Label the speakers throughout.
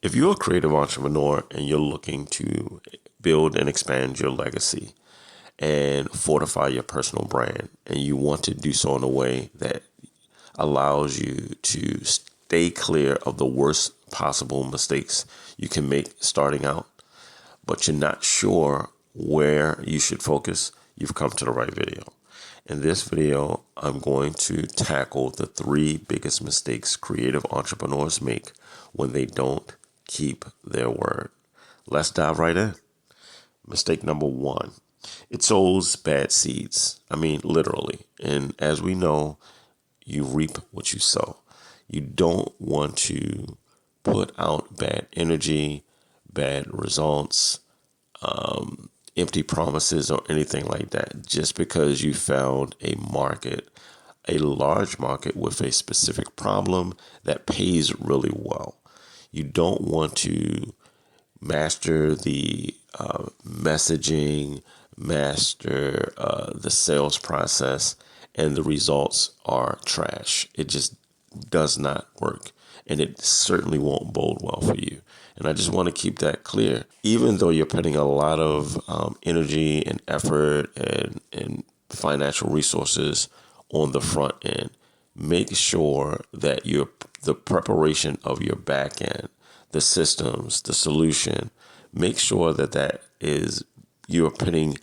Speaker 1: If you're a creative entrepreneur and you're looking to build and expand your legacy and fortify your personal brand, and you want to do so in a way that allows you to stay clear of the worst possible mistakes you can make starting out, but you're not sure where you should focus, you've come to the right video. In this video, I'm going to tackle the 3 biggest mistakes creative entrepreneurs make when they don't keep their word. Let's dive right in. Mistake number 1. It sows bad seeds. I mean, literally. And as we know, you reap what you sow. You don't want to put out bad energy, bad results, empty promises or anything like that just because you found a market, a large market with a specific problem that pays really well. You don't want to master the messaging, master the sales process, and the results are trash. It just does not work, and it certainly won't bode well for you. And I just want to keep that clear. Even though you're putting a lot of energy and effort and financial resources on the front end, make sure that the preparation of your back end, the systems, the solution, make sure that you're putting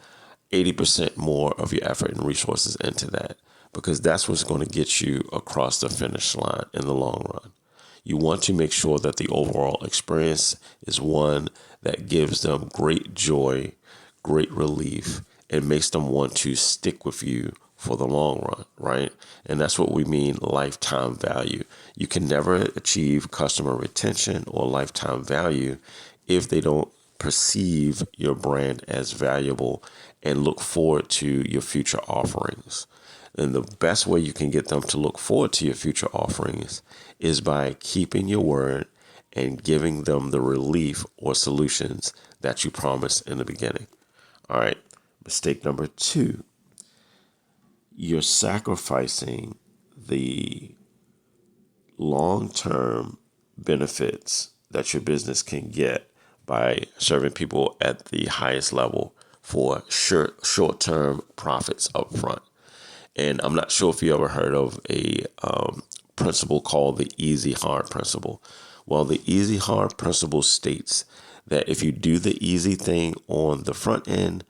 Speaker 1: 80% more of your effort and resources into that, because that's what's going to get you across the finish line in the long run. You want to make sure that the overall experience is one that gives them great joy, great relief, and makes them want to stick with you for the long run, right? And that's what we mean lifetime value. You can never achieve customer retention or lifetime value if they don't perceive your brand as valuable and look forward to your future offerings. And the best way you can get them to look forward to your future offerings is by keeping your word and giving them the relief or solutions that you promised in the beginning. All right, mistake number 2. You're sacrificing the long-term benefits that your business can get by serving people at the highest level for short-term profits up front. And I'm not sure if you ever heard of a principle called the easy hard principle. Well, the easy hard principle states that if you do the easy thing on the front end,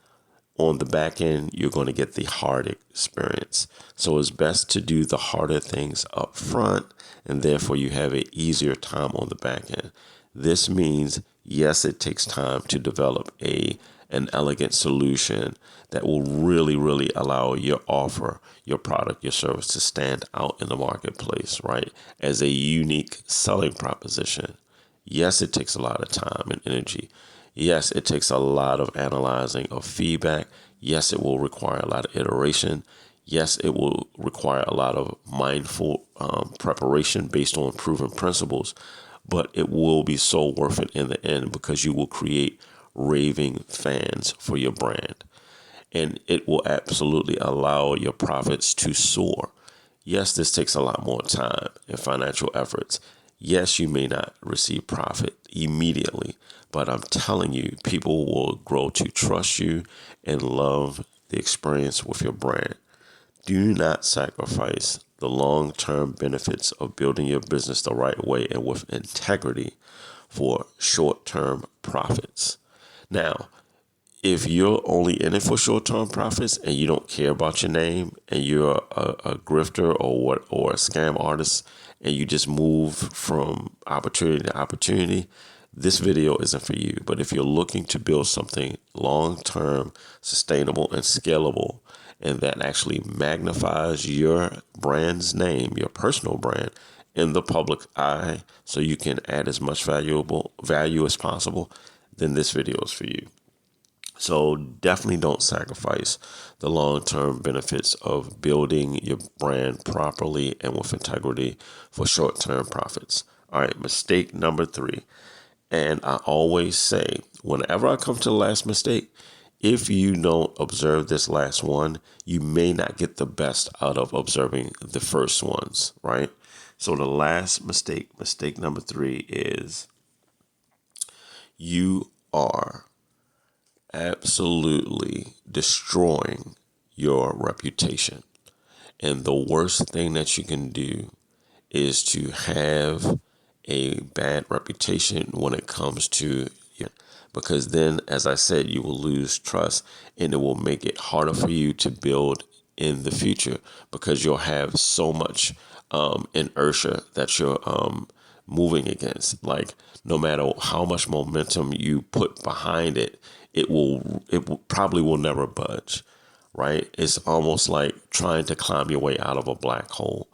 Speaker 1: on the back end, you're going to get the hard experience. So it's best to do the harder things up front, and therefore you have an easier time on the back end. This means, yes, it takes time to develop an elegant solution that will really, really allow your offer, your product, your service to stand out in the marketplace, right? As a unique selling proposition. Yes, it takes a lot of time and energy. Yes, it takes a lot of analyzing of feedback. Yes, it will require a lot of iteration. Yes, it will require a lot of mindful preparation based on proven principles, but it will be so worth it in the end because you will create raving fans for your brand. And it will absolutely allow your profits to soar. Yes, this takes a lot more time and financial efforts. Yes, you may not receive profit immediately, but I'm telling you, people will grow to trust you and love the experience with your brand. Do not sacrifice the long-term benefits of building your business the right way and with integrity for short-term profits. Now, if you're only in it for short-term profits and you don't care about your name and you're a grifter or a scam artist and you just move from opportunity to opportunity, this video isn't for you. But if you're looking to build something long-term, sustainable, and scalable, and that actually magnifies your brand's name, your personal brand, in the public eye so you can add as much value as possible, then this video is for you. So definitely don't sacrifice the long-term benefits of building your brand properly and with integrity for short-term profits. All right, mistake number 3. And I always say, whenever I come to the last mistake, if you don't observe this last one, you may not get the best out of observing the first ones, right? So the last mistake number 3 is you are absolutely destroying your reputation. And the worst thing that you can do is to have a bad reputation when it comes to you, because then, as I said, you will lose trust, and it will make it harder for you to build in the future, because you'll have so much inertia that you're moving against. Like, no matter how much momentum you put behind it, probably will never budge. Right? It's almost like trying to climb your way out of a black hole.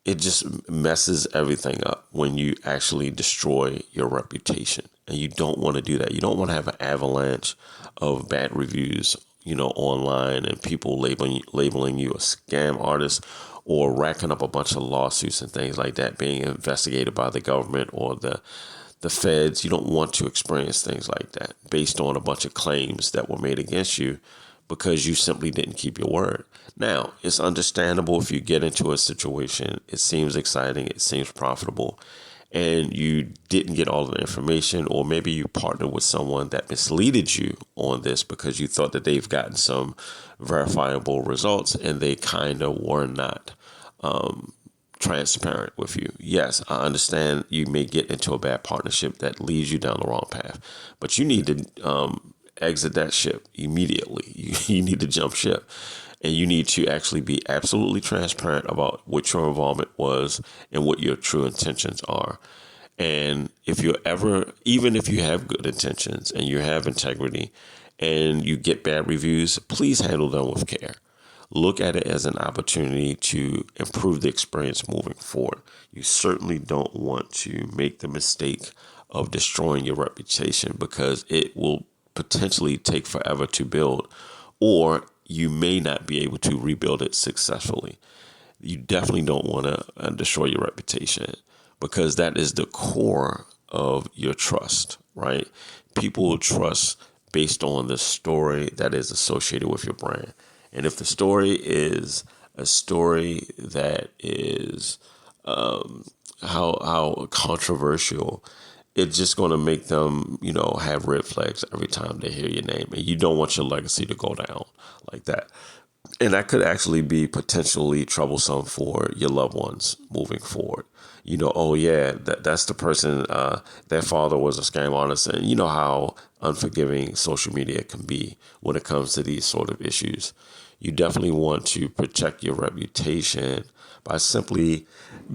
Speaker 1: It just messes everything up when you actually destroy your reputation. And you don't want to do that. You don't want to have an avalanche of bad reviews, online, and people labeling you a scam artist, or racking up a bunch of lawsuits and things like that, being investigated by the government or the feds. You don't want to experience things like that based on a bunch of claims that were made against you because you simply didn't keep your word. Now, it's understandable if you get into a situation, it seems exciting, it seems profitable, and you didn't get all the information, or maybe you partnered with someone that misleaded you on this because you thought that they've gotten some verifiable results and they kind of were not transparent with you. Yes, I understand you may get into a bad partnership that leads you down the wrong path, but you need to exit that ship immediately. You need to jump ship, and you need to actually be absolutely transparent about what your involvement was and what your true intentions are. And if you're ever, even if you have good intentions and you have integrity and you get bad reviews, please handle them with care. Look at it as an opportunity to improve the experience moving forward. You certainly don't want to make the mistake of destroying your reputation, because it will potentially take forever to build, or you may not be able to rebuild it successfully. You definitely don't want to destroy your reputation, because that is the core of your trust, right? People will trust based on the story that is associated with your brand. And if the story is a story that is how controversial, it's just going to make them, have red flags every time they hear your name. And you don't want your legacy to go down like that. And that could actually be potentially troublesome for your loved ones moving forward. Oh yeah, that's the person, their father was a scam artist. And you know how unforgiving social media can be when it comes to these sort of issues. You definitely want to protect your reputation by simply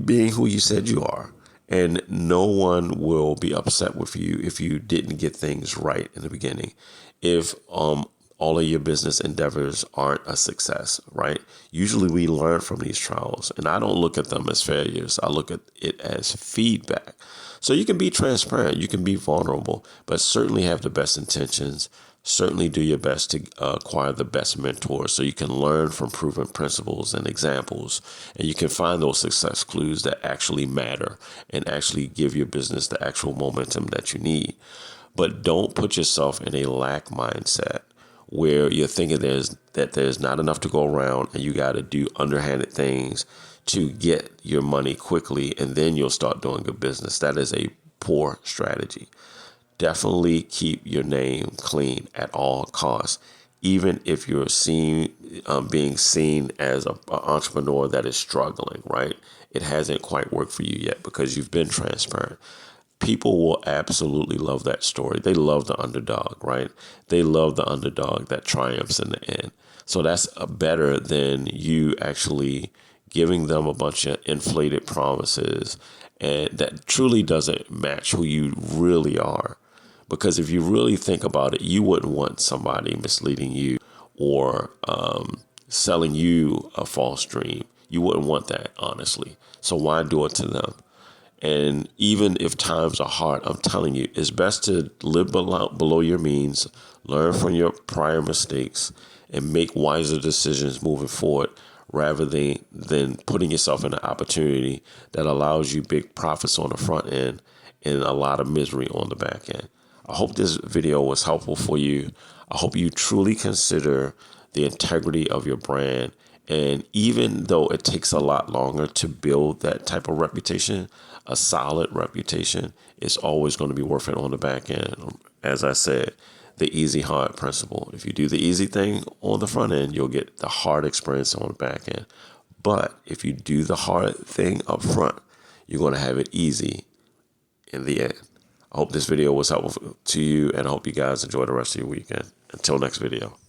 Speaker 1: being who you said you are. And no one will be upset with you if you didn't get things right in the beginning. If all of your business endeavors aren't a success, right? Usually we learn from these trials, and I don't look at them as failures. I look at it as feedback. So you can be transparent, you can be vulnerable, but certainly have the best intentions. Certainly do your best to acquire the best mentors so you can learn from proven principles and examples, and you can find those success clues that actually matter and actually give your business the actual momentum that you need. But don't put yourself in a lack mindset where you're thinking there's not enough to go around and you got to do underhanded things to get your money quickly, and then you'll start doing good business. That is a poor strategy. Definitely keep your name clean at all costs, even if you're being seen as an entrepreneur that is struggling, right? It hasn't quite worked for you yet because you've been transparent. People will absolutely love that story. They love the underdog, right? They love the underdog that triumphs in the end. So that's better than you actually giving them a bunch of inflated promises and that truly doesn't match who you really are. Because if you really think about it, you wouldn't want somebody misleading you or selling you a false dream. You wouldn't want that, honestly. So why do it to them? And even if times are hard, I'm telling you, it's best to live below your means, learn from your prior mistakes, and make wiser decisions moving forward, rather than putting yourself in an opportunity that allows you big profits on the front end and a lot of misery on the back end. I hope this video was helpful for you. I hope you truly consider the integrity of your brand And even though it takes a lot longer to build that type of reputation, a solid reputation is always going to be worth it on the back end. As I said, the easy hard principle. If you do the easy thing on the front end, you'll get the hard experience on the back end. But if you do the hard thing up front, you're going to have it easy in the end. I hope this video was helpful to you, and I hope you guys enjoy the rest of your weekend. Until next video.